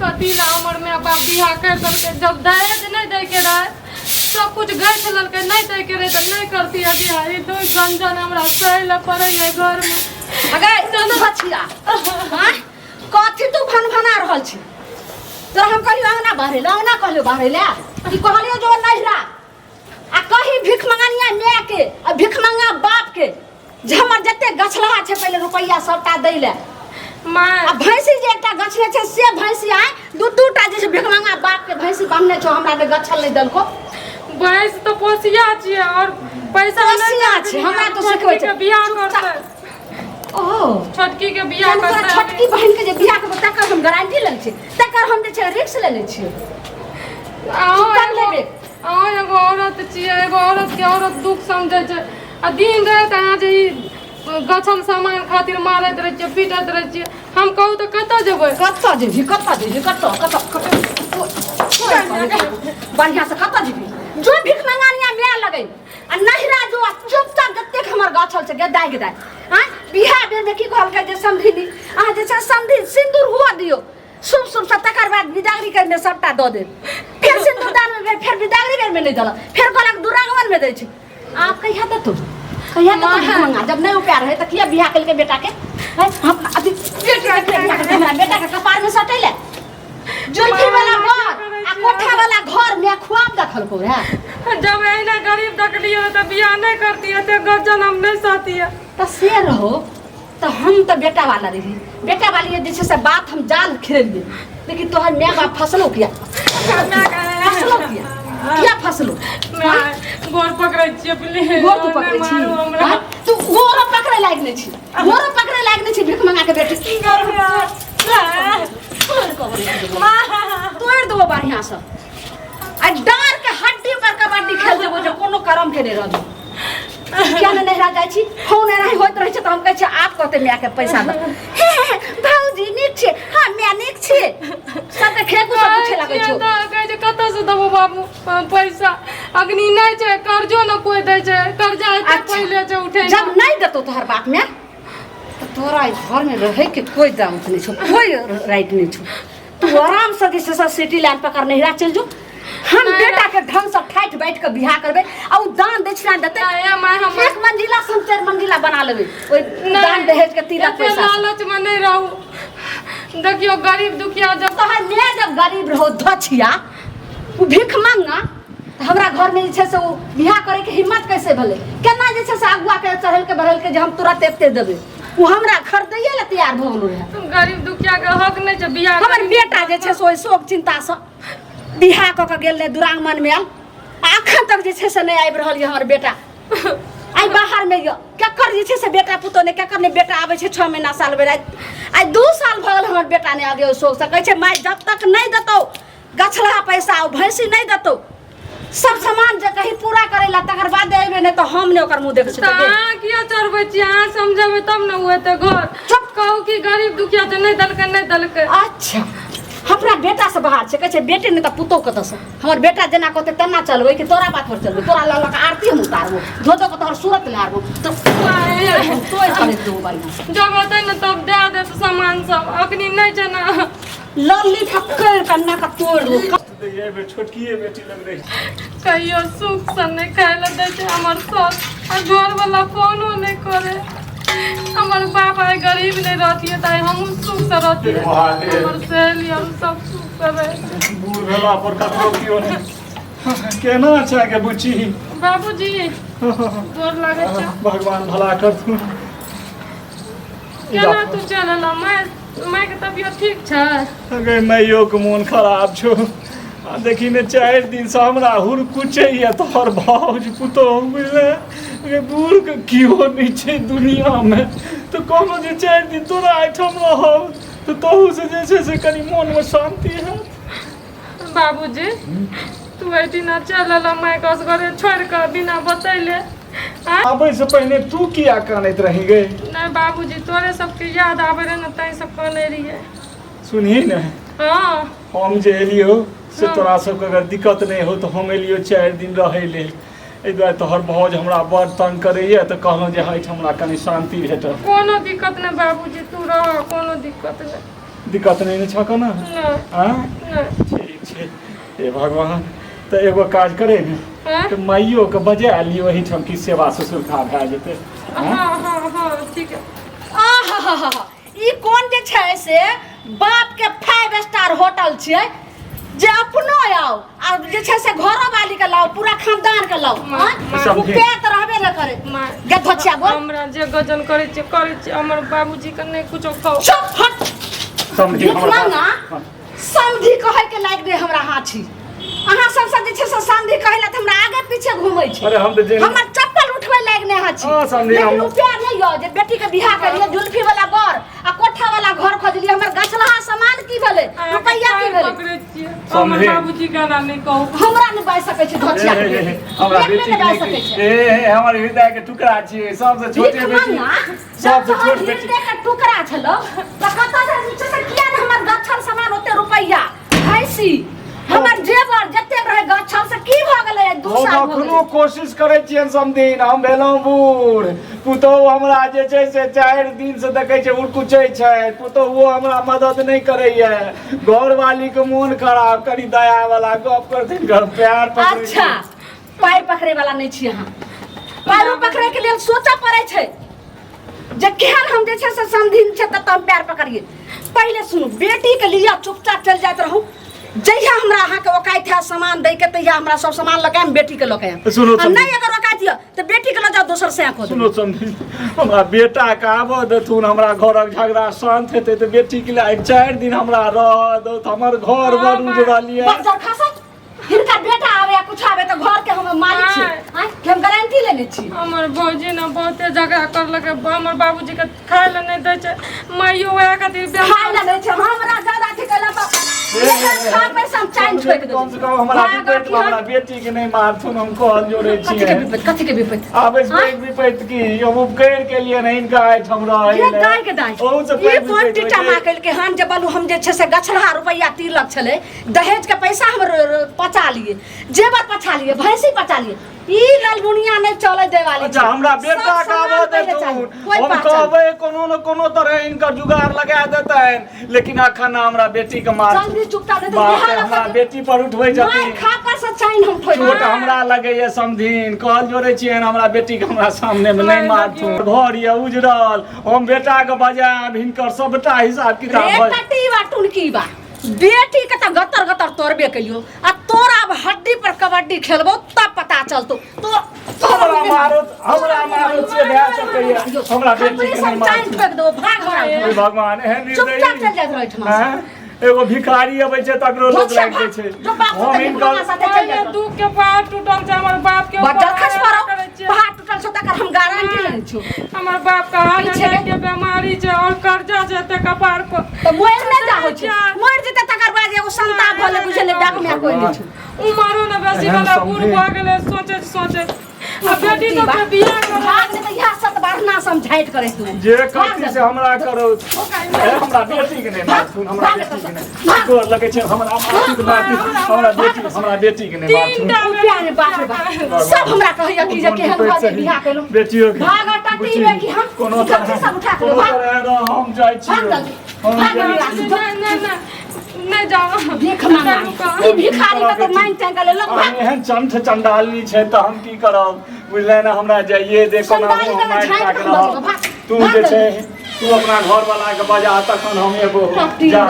कथी ला हमर माय बाप बियाह कर देलकै जब दहेज नहीं दे के रहे सब कुछ गए चललकै नहीं दे के रहे त नहीं करती बियाह ई दो गंजन हमरा सहे ला पड़ै है घर में अगे चल बचिया हां कथी तू भनभना रहल छी तो हम कहलियो अंगना कहलियो बाहरेला ई कहलियो जो नहिरा आ कही भिख मंगानिया माय के आ भिख मंगा बाप के जे हमर जते गछलहा छै पहिले रुपैया सबटा दै ले मां आ भैंसी जे एकटा गछले छै से भैंसी आय दू-दूटा जे भिख मंगा बाप के भैंसी बांधने छौ हमरा ने गछल नहीं दलको भैंस तो पोसिया छी और पैसा पोसिया छी हमरा तो सिखबै छै बियाह करतै ओ छोटकी के बियाह करतै छोटकी बहन के जे बियाह करतै तकर हम गारंटी ले छी तकर हम जे छै रिस्क ले छी तब लेबे एगो औरत छियै एगो औरत के औरत दुख समझै छै आ दिन रात अहाँ जे गछल सामान खातिर मारैत रहै छियै पीटैत रहै छियै हम कहू तऽ कतऽ जेबै कतऽ जेबही बढ़िया से कतऽ जेबही जो भिख मंगानिया माय लगै आ नहिरा जो चुपचाप जतेक हमर गछल छै गदाइ हां बियाह में की कहलकै जे समधिनी अहाँ जे छै समधि सिंदूर हुआ दियो शुभ से तकर बाद विदागरी करने सबटा दऽ दे फिर सिंदूरदान में फिर विदागरी में नहीं दला फिर कहलक दुरागमन में दै छै आप कहिया दे तू कहिया दे मंगा जब नहीं प्यार है त किया बियाह कल के बेटा के हम अभी बेटा के कपार में सटैले जुल्फी वाला घर आ कोठा वाला घर में खुआब देखल को है जब एना गरीब देखलियो त बियाह नहीं करती है ते गजन हम नहीं सहती है त से रहो तो हम तो बेटा वाला रही बेटा वाली जैसे से बात हम जान खिलेंगे लेकिन तोहर माय बाप फसलो किया फसलो गोर पकड़ै छियै प्लीज गोर तू पकड़ै छी तू गोर पकड़ै लाग नै छी गोर पकड़ै लाग नै छी भिख मंगा के बेटी की करबे तोड़ देबो बढ़िया से आ डार के हड्डी पर कबड्डी खेल देबो जे कोनो करम के नै रहबो क्या न नहरा जाय छी फोन नहीं होत रहे छ त हम कहै छी आप कहते माय के पैसा द भौजी नीक छै हां माय नीक छै सब के खेकू सब पूछे लागै छ त कहै छै कतऽ से देबो बाबू पैसा अग्नि नहीं छै कर्जो न कोई दै छै कर्जा है पहिले जे उठे जब नहीं देतो तोहर बाप में तो तोरा घर में रहे के कोई दामत नहीं छ कोई राइट नहीं छ तू आराम से के सिटी लाइन पकड़ नहिरा चल जो हम बेटा के ढंग से ठाठ बैठ के बियाह करबे आ उ दान दक्षिणा देते हम एक मंजिला से 4 मंजिला बना लेबे ओइ दान दहेज के तिलक पैसा लालच में नहीं रहू देखियो गरीब दुखिया जब तोहर ने जब गरीब रहो धछिया उ भीख मांगा हमरा घर में जे छै से उ बियाह करे के हिम्मत कैसे भले केना जे छै से अगुआ के चढ़ल के बढ़ल के जे हम तुरंत एते देबे उ हमरा खरीदैए ले तैयार भ गेलो रे तुम गरीब दुखिया के हक नहीं छै बियाह हमर बेटा जे छै से ओइ शोक चिंता से बियाह क के गेल ने दुरागमन में अखन तक जे छै से नहीं आबि रहल ये हमर बेटा आई बाहर में य केकर जे छै से बेटा पुतो ने केकर ने बेटा आबै छै 6 महीना साल भर आई 2 साल भ गेल हमर बेटा ने आगे शोक से कहै छै माय जब तक नहीं देतौ गछला पैसा ओ भैंसी नहीं देतौ सब सामान जे कहीं पूरा करेला तकर बाद एबे ने त हम ने ओकर मुंह देख छै त किया चढ़बै छी अहाँ समझबै तब न हुए त घर चुप कहू कि गरीब दुखिया त नहीं दलकै अच्छा हमरा बेटा से बाहर छै कहै छै बेटे ने त पुतो कत से हमर बेटा जेना कहते तना चलबै कि तोरा बात पर चलबै तोरा ल के आरती हम उतारबो धो धो के तोहर सूरत लारबो तो तोय करे दो भाई जब होतै न तब दे दे सामान सब अखनी नहीं छै न लल्ली फक्कर कन्ना का तोड़ दो ये बे छोटकी बेटी लग रही कहियो सुख से नहीं खाए ला दे छै हमर सास आ घर वाला फोनो नहीं करे हमर बाप आई गरीब नहीं रहती है ताई हम सुख से रहती है हमर सहेली हम सब सुख करे बूढ़ भेला पर ककरो कियो नहीं केना छै के बुची बाबूजी गोर लागे छै भगवान भला करथुन केना तू चलला मैं के तबियत ठीक छै अगे मैयो के मन खराब छो आ देखी ने 4 दिन से हमरा हुर कुछे या तोहर भौज पुतो मिले अगे बूढ़ के कियो नहीं छै दुनिया में तो कोनो जे 4 दिन तोरा आइठम रहो तो तोहू से जे छै से कनी मन में शांति है बाबूजी तू ऐठी ना चलला मैं कस घरे छोड़ के बिना बतैले आबै से पहले तू किया कानैत रही गए नहीं बाबूजी तोरे सबके याद आवे रहे न तई सब काने रहिए सुनही न हां हम जे एलियो से तोरा सबके अगर दिक्कत नहीं हो तो हम एलियो 4 दिन रहे ले ए दुआरे तोहर भौज हमरा बड़ तंग करैया तो कहलहुँ जे हट हमरा कनी शांति भेटत कोनो दिक्कत नहीं बाबूजी तू रह कोनो दिक्कत नहीं दिक्कत नहीं छक ना हाँ ठीक छै हे भगवान तो एगो काज करे ने तो माइयो के बजा ली वही ठम की सेवा ससुरखा भए जेतै हाँ ठीक है आहा ई कोन जे छै से बाप के 5 स्टार होटल छै जे अपनो आओ आ जे छै से घरो वाली के लाओ पूरा खानदान के लाओ रुपया त रहबे न करे गधछिया बोल हमरा जे गजन करे छै हमर बाबूजी के नहीं कुछो खाओ चुप हट समझी हमरा समझी कहे के लायक दे हमरा हाथी अहाँ सब जे छै से समझी कहला त हमरा आगे पीछे घुमै छै अरे हम त हमर चप्पल उठबै लायक नै हाथी हां समझी हम रुपया नै यो जे बेटी के बियाह करिए जुल्फी वाला घर आ कोठा वाला घर खोजलिए हमर गछलहा सामान की भेलै रुपया की भेलै हमर बाबूजी के नहीं कहू हमरा नै बाइ सकै छै धछिया हमरा बेटी के बाइ सकै छै ए हमर हृदय के टुकड़ा छियै सबसे छोटे बेटी सबसे छोट बेटी के टुकड़ा छलो त कत से किया नै हमर गछल सामान ओते रुपया भैंसी हमर जेवर जते रहे गछल से की भ गेलै 2 साल हम कोनो कोशिश करै छियै समदिन हम भेलौं बूढ़ पुतोह हमरा जे छै से 4 दिन से देखै छै उड़कुचै छै पुतोह हमरा मदद नहीं करैया घरवाली के मोन खराब करी दया वाला गप करथिन घर प्यार पकड़ै अच्छा पैर पकड़े वाला नहीं छी अहाँ पैर पकड़े के लिए सोचा पड़ै छै जे केहन हम जे छै से समधिन छै त हम पैर पकड़िए पहले सुनु बेटी के लिए चुपचाप चल जात रहू जहिया हमरा अहाँ के ओकाइत है सामान दे के तहिया हमरा सब सामान लगाएम बेटी के लके नहीं अगर ओकाइत है तो बेटी के ल जाओ दोसर से को सुनो समझी हमरा बेटा के आबो देथुन हमरा घरक झगड़ा शांत हेतै त बेटी के लिए 4 दिन हमरा रह दो हमर घर बड़ उजड़लिए बच्चा खासा हिनका बेटा आवे या कुछ आवे तो घर के हम मालिक छी हैं कि हम गारंटी लेने छी हमर भौजी न बहुते झगड़ा करलक हमर बाबूजी के खाय ले नहीं दै छै माइयो ओया खातिर खाय ले दै छै हमरा ज्यादा अथी कला खा पैसा हम चाइन ठोक दे कम से कम हमरा बेटी के नहीं मारथुन हम कहल जोड़े छी कथि के विपत आबे विपत की हम उपकर के लिए नहीं गाय हमरा ये गाय के दाई ये कोन टीटा माकल के हम जे बलू हम जे छै से गछलहा रुपया 3 लाख छले दहेज के पैसा हम पचा लिए जेवर पचा लिए भैंसी पचा लिए ई ललबुनिया नहीं चले दे वाली अच्छा हमरा बेटा का आबो देथुन हम कहबै कोनो न कोनो तरह इनका जुगाड़ लगा देतैन लेकिन अखन हमरा बेटी के मार जल्दी चुपता दे बाप रे हमरा बेटी पर उठबै जति मार खा पर से चाइन हम ठोक छोट हमरा लगैया समधिन कहल जोड़े छियै हमरा बेटी के हमरा सामने में नहीं मारथुन घर ये उजड़ल हम बेटा के बजाय हिनकर सबटा हिसाब किताब रे कटी बा टुनकी बा बेटी के त गतर गतर तोरबे कलियो आ तोरा अब हड्डी पर कबड्डी खेलबो तब पता चलतो तो हमरा मारो से भए सकैया हमरा बेटी के नहीं चाइन ठोक दो भाग भाग भगवान एहन चुपचाप चल जा रहित हां एगो भिखारी अबै छै तकरो लोग लाग जाय छै हम इनकर पहले दुख के पार टूटल छै हमर बाप के बड़ा खस पड़ो पहाड़ टूटल छ तकर हम गारंटी लेन छु हमर बाप का हार्ट अटैक के बीमारी छै और कर्जा छै त कपार पर तो मोर न जा हो छै मोर जेते तकर बाद एगो संताप भले बुझले डाक में कोई नहीं छु उमरो न बेसी वाला बूढ़ भ गेले सोचे अब बेटी तो के बियाह कर भाग ने यह सत बढ़ना समझाइत करे तू जे कथि से हमरा करो हमरा बेटी के नहीं मारथुन हमरा बेटी के नहीं को लगे छै हमरा बेटी के नहीं मारथुन प्यारे बाप रे बाप सब हमरा कहैया कि जे केहन घर के बियाह केलो बेटियो के भाग टटी में कि हम कोनो तरह सब उठा के भाग हम जाय छी नहीं जाओ भीख मांगा ई भिखारी के तो माइन टंगा ले लो एहन चंठ चंडालनी छै त हम की करब बुझले ना हमरा जाइए दे कोना हम माइर काट तू जे छै तू अपना घर वाला के बजा तखन हम एगो जा